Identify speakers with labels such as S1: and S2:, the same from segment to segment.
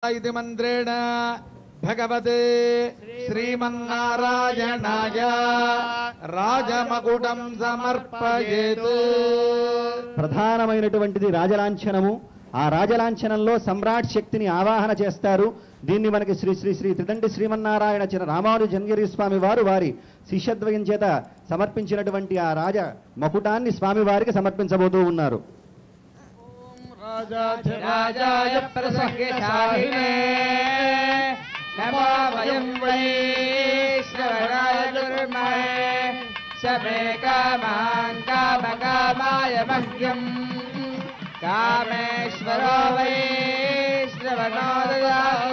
S1: इति मन्त्रेण भगवते श्रीमन्नारायणाय రాజమకుటం సమర్పయేతు.
S2: ప్రధానమైనటువంటిది రాజలాంఛనము. ఆ రాజలాంఛనంలో సమ్రాట్ శక్తిని ఆవాహన చేస్తారు. దీన్ని మనకి శ్రీ శ్రీ శ్రీ త్రిదండి శ్రీమన్నారాయణ రామానుజంగిరి స్వామి వారు వారి శిష్యద్వయం చేత సమర్పించినటువంటి ఆ రాజ మకుటాన్ని స్వామి వారికి సమర్పించబోతూ ఉన్నారు.
S1: రాజాయ ప్రసంగితాహినే నమో వయం వై శ్రవణాయ దుర్మహే శమే కామాన్ కామకామాయ మహ్యం కామేశ్వరో వై శ్రవణో దదాతు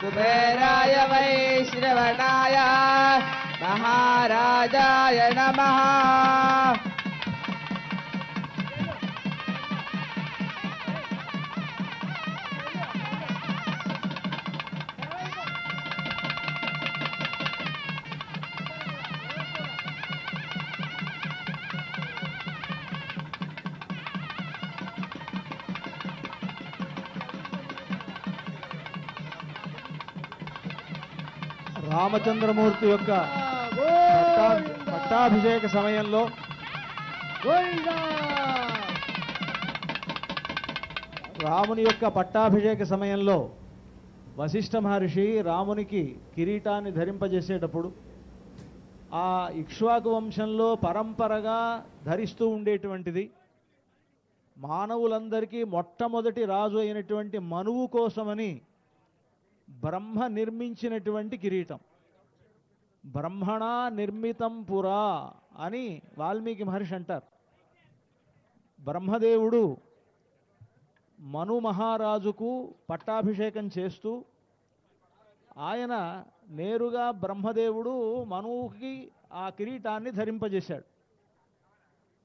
S1: కుబేరాయ వై శ్రవణాయ మహారాజాయ నమః.
S3: రామచంద్రమూర్తి యొక్క పట్టాభిషేక సమయంలో రాముని యొక్క పట్టాభిషేక సమయంలో వశిష్ఠ మహర్షి రామునికి కిరీటాన్ని ధరింపజేసేటప్పుడు ఆ ఇక్ష్వాకు వంశంలో పరంపరగా ధరిస్తూ ఉండేటువంటిది మానవులందరికీ మొట్టమొదటి రాజు అయినటువంటి మనువు కోసమని బ్రహ్మ నిర్మించినటువంటి కిరీటం. బ్రహ్మణ నిర్మితం పురా అని వాల్మీకి మహర్షి అంటారు. బ్రహ్మదేవుడు మను మహారాజుకు పట్టాభిషేకం చేస్తూ ఆయన నేరుగా బ్రహ్మదేవుడు మనువుకి ఆ కిరీటాన్ని ధరింపజేశాడు.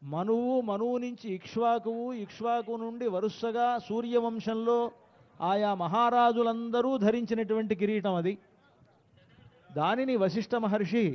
S3: మనువు నుంచి ఇక్ష్వాకువు, ఇక్ష్వాకు నుండి వరుసగా సూర్యవంశంలో ఆయా మహారాజులందరూ ధరించినటువంటి కిరీటం అది. దానిని వశిష్ఠ మహర్షి